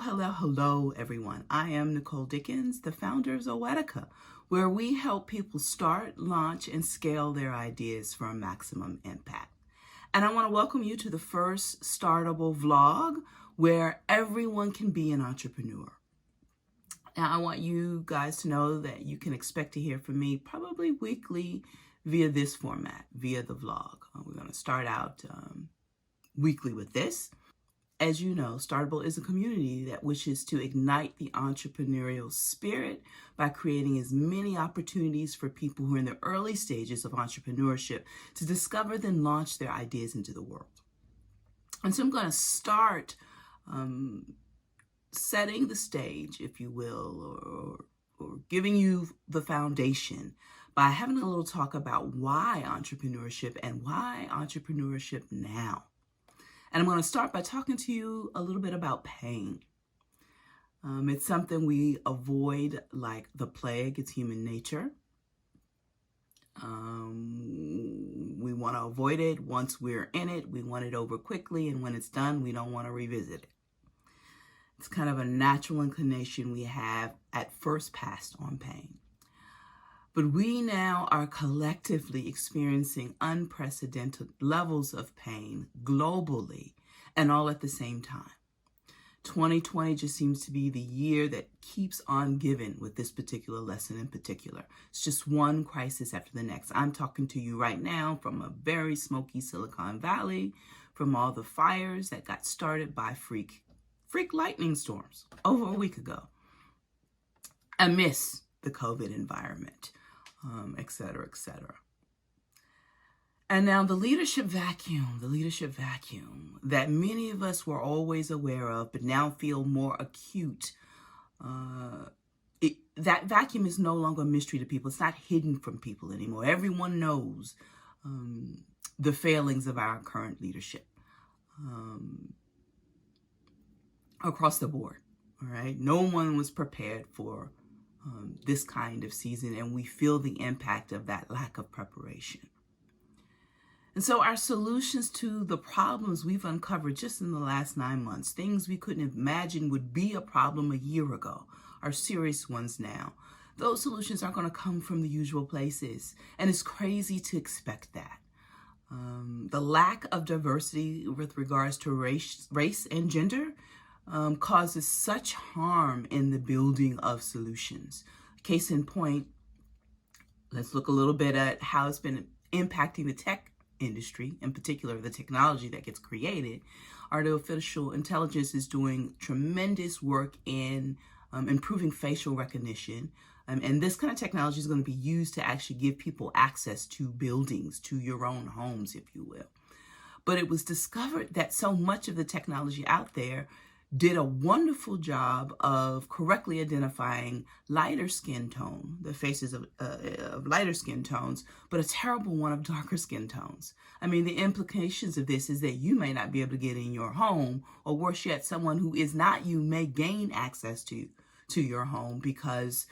Hello, everyone. I am Nicole Dickens, the founder of Zoetica, where we help people start, launch, and scale their ideas for a maximum impact. And I want to welcome you to the first Startable vlog where everyone can be an entrepreneur. Now, I want you guys to know that you can expect to hear from me probably weekly via this format, via the vlog. We're going to start out weekly with this. As you know, Startable is a community that wishes to ignite the entrepreneurial spirit by creating as many opportunities for people who are in the early stages of entrepreneurship to discover then launch their ideas into the world. And so I'm going to start setting the stage, if you will, or giving you the foundation by having a little talk about why entrepreneurship and why entrepreneurship now. And I'm going to start by talking to you a little bit about pain. It's something we avoid like the plague. It's human nature. We want to avoid it. Once we're in it, we want it over quickly. And when it's done, we don't want to revisit it. It's kind of a natural inclination we have at first pass on pain. But we now are collectively experiencing unprecedented levels of pain globally and all at the same time. 2020 just seems to be the year that keeps on giving with this particular lesson in particular. It's just one crisis after the next. I'm talking to you right now from a very smoky Silicon Valley, from all the fires that got started by freak lightning storms over a week ago, amidst the COVID environment. Et cetera, et cetera. And now the leadership vacuum that many of us were always aware of, but now feel more acute. That vacuum is no longer a mystery to people. It's not hidden from people anymore. Everyone knows the failings of our current leadership across the board. All right. No one was prepared for this kind of season, and we feel the impact of that lack of preparation. And so our solutions to the problems we've uncovered just in the last 9 months, things we couldn't imagine would be a problem a year ago, are serious ones now. Those solutions aren't going to come from the usual places, and it's crazy to expect that. The lack of diversity with regards to race and gender causes such harm in the building of solutions. Case in point, let's look a little bit at how it's been impacting the tech industry, in particular the technology that gets created. Artificial intelligence is doing tremendous work in improving facial recognition. And this kind of technology is going to be used to actually give people access to buildings, to your own homes, if you will. But it was discovered that so much of the technology out there did a wonderful job of correctly identifying lighter skin tone, the faces of lighter skin tones, but a terrible one of darker skin tones. I mean, the implications of this is that you may not be able to get in your home, or worse yet, someone who is not you may gain access to your home because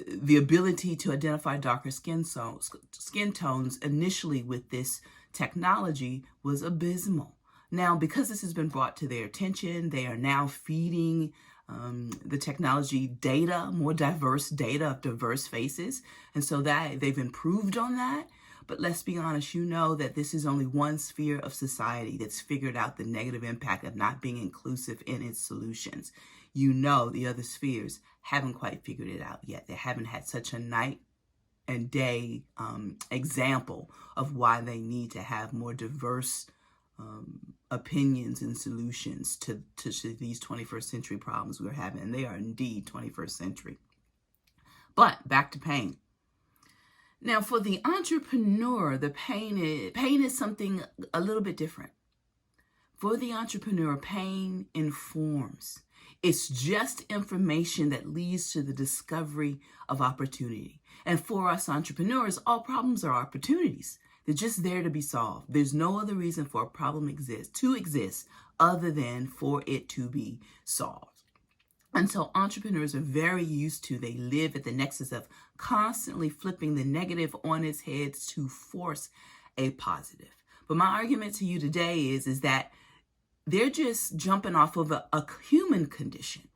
the ability to identify darker skin tones initially with this technology was abysmal. Now, because this has been brought to their attention, they are now feeding the technology data, more diverse data of diverse faces. And so that they've improved on that. But let's be honest, you know that this is only one sphere of society that's figured out the negative impact of not being inclusive in its solutions. You know the other spheres haven't quite figured it out yet. They haven't had such a night and day example of why they need to have more diverse opinions and solutions to these 21st century problems we're having. And they are indeed 21st century. But back to pain. Now, for the entrepreneur, the pain is something a little bit different. For the entrepreneur, pain informs. It's just information that leads to the discovery of opportunity. And for us entrepreneurs, all problems are opportunities. They're just there to be solved. There's no other reason for a problem to exist other than for it to be solved. And so entrepreneurs are very used to, they live at the nexus of constantly flipping the negative on its head to force a positive. But my argument to you today is that They're just jumping off of a human condition.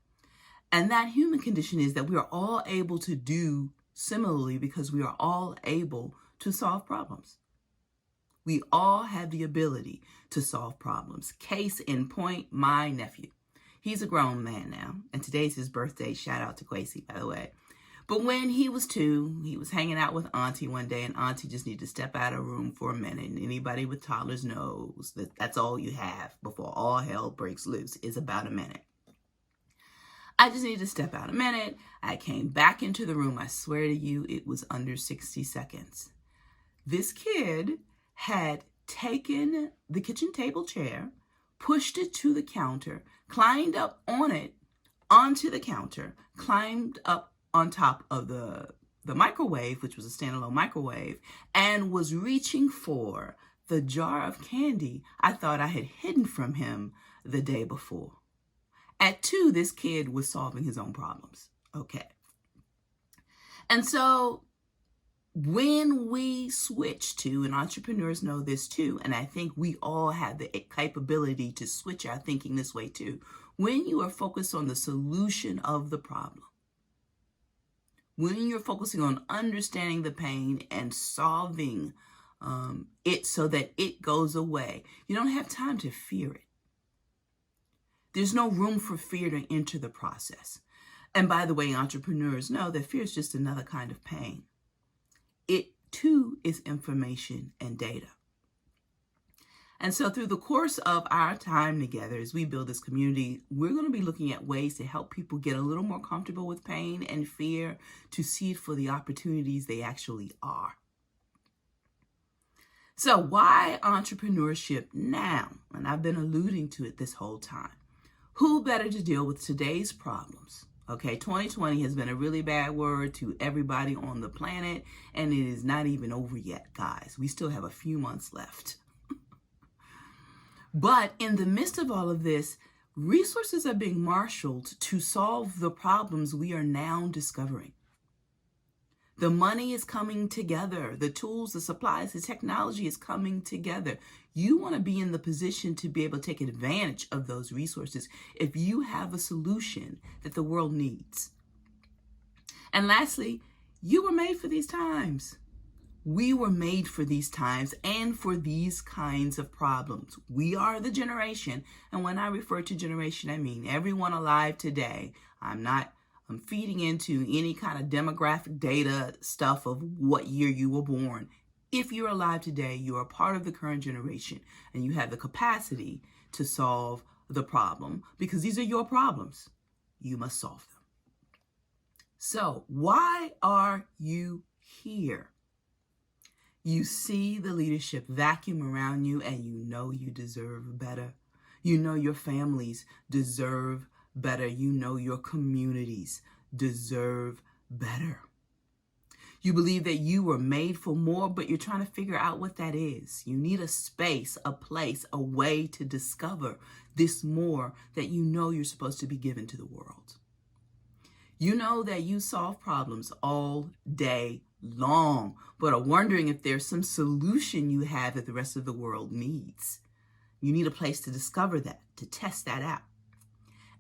And that human condition is that we are all able to do similarly because we are all able to solve problems. We all have the ability to solve problems. Case in point, my nephew. He's a grown man now, and today's his birthday. Shout out to Quasi, by the way. But when he was 2, he was hanging out with Auntie one day, and Auntie just needed to step out of the room for a minute. And anybody with toddlers knows that that's all you have before all hell breaks loose is about a minute. I just needed to step out a minute. I came back into the room. I swear to you, it was under 60 seconds. This kid had taken the kitchen table chair, pushed it to the counter, climbed up on it, onto the counter, climbed up on top of the microwave, which was a standalone microwave, and was reaching for the jar of candy I thought I had hidden from him the day before. At 2, this kid was solving his own problems. Okay. And so when we switch to, and entrepreneurs know this too, and I think we all have the capability to switch our thinking this way too, when you are focused on the solution of the problem, when you're focusing on understanding the pain and solving it so that it goes away, you don't have time to fear it. There's no room for fear to enter the process. And by the way, entrepreneurs know that fear is just another kind of pain. It too is information and data. And so through the course of our time together, as we build this community, we're going to be looking at ways to help people get a little more comfortable with pain and fear, to see it for the opportunities they actually are. So why entrepreneurship now? And I've been alluding to it this whole time. Who better to deal with today's problems? Okay, 2020 has been a really bad word to everybody on the planet, and it is not even over yet, guys. We still have a few months left. But in the midst of all of this, resources are being marshaled to solve the problems we are now discovering. The money is coming together. The tools, the supplies, the technology is coming together. You want to be in the position to be able to take advantage of those resources if you have a solution that the world needs. And lastly, you were made for these times. We were made for these times and for these kinds of problems. We are the generation. And when I refer to generation, I mean everyone alive today. I'm feeding into any kind of demographic data stuff of what year you were born. If you're alive today, you are part of the current generation and you have the capacity to solve the problem because these are your problems. You must solve them. So why are you here? You see the leadership vacuum around you and you know you deserve better. You know your families deserve better. You know your communities deserve better. You believe that you were made for more, but you're trying to figure out what that is. You need a space, a place, a way to discover this more that you know you're supposed to be given to the world. You know that you solve problems all day long, but are wondering if there's some solution you have that the rest of the world needs. You need a place to discover that, to test that out.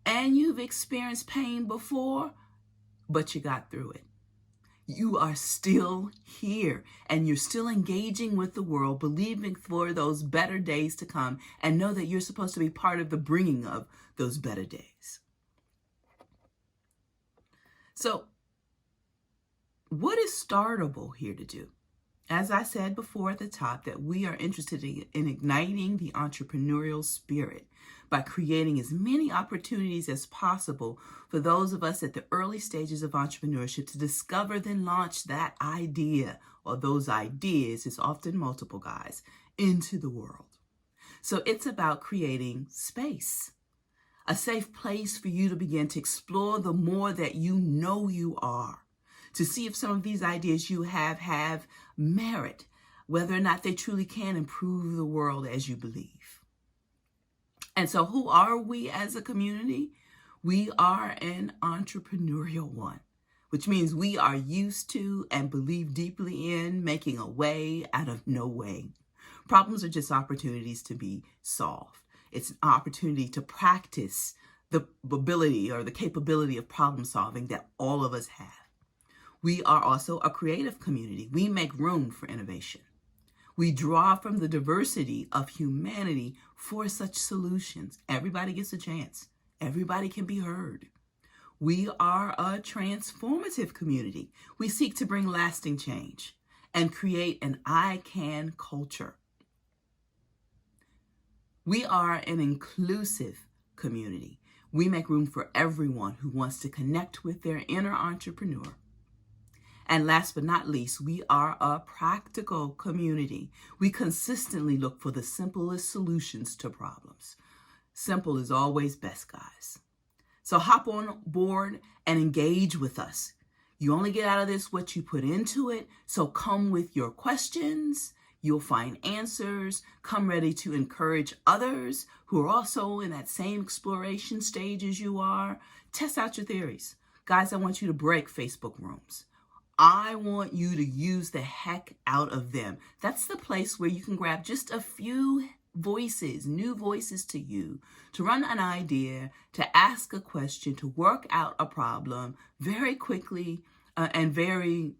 And you've experienced pain before, but you got through it. You are still here and you're still engaging with the world, believing for those better days to come, and know that you're supposed to be part of the bringing of those better days. So what is Startable here to do? As I said before at the top, that we are interested in igniting the entrepreneurial spirit by creating as many opportunities as possible for those of us at the early stages of entrepreneurship to discover, then launch that idea, or those ideas, is often multiple, guys, into the world. So it's about creating space, a safe place for you to begin to explore the more that you know you are, to see if some of these ideas you have merit, whether or not they truly can improve the world as you believe. And so who are we as a community? We are an entrepreneurial one, which means we are used to and believe deeply in making a way out of no way. Problems are just opportunities to be solved. It's an opportunity to practice the ability or the capability of problem solving that all of us have. We are also a creative community. We make room for innovation. We draw from the diversity of humanity for such solutions. Everybody gets a chance. Everybody can be heard. We are a transformative community. We seek to bring lasting change and create an I can culture. We are an inclusive community. We make room for everyone who wants to connect with their inner entrepreneur. And last but not least, we are a practical community. We consistently look for the simplest solutions to problems. Simple is always best, guys. So hop on board and engage with us. You only get out of this what you put into it. So come with your questions. You'll find answers. Come ready to encourage others who are also in that same exploration stage as you are. Test out your theories. Guys, I want you to break Facebook rooms. I want you to use the heck out of them. That's the place where you can grab just a few voices, new voices to you, to run an idea, to ask a question, to work out a problem very quickly and very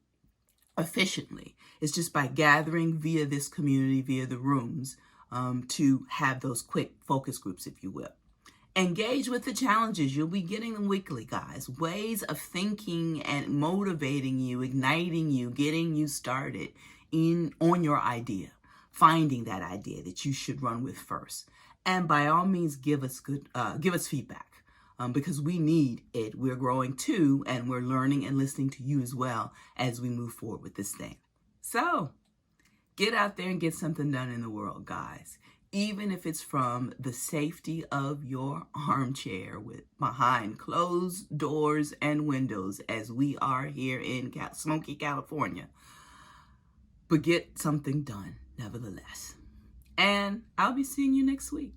efficiently. It's just by gathering via this community, via the rooms, to have those quick focus groups, if you will. Engage with the challenges. You'll be getting them weekly, guys. Ways of thinking and motivating you, igniting you, getting you started on your idea. Finding that idea that you should run with first. And by all means, give us feedback because we need it. We're growing too, and we're learning and listening to you as well as we move forward with this thing. So get out there and get something done in the world, guys. Even if it's from the safety of your armchair behind closed doors and windows as we are here in smoky California. But get something done, nevertheless. And I'll be seeing you next week.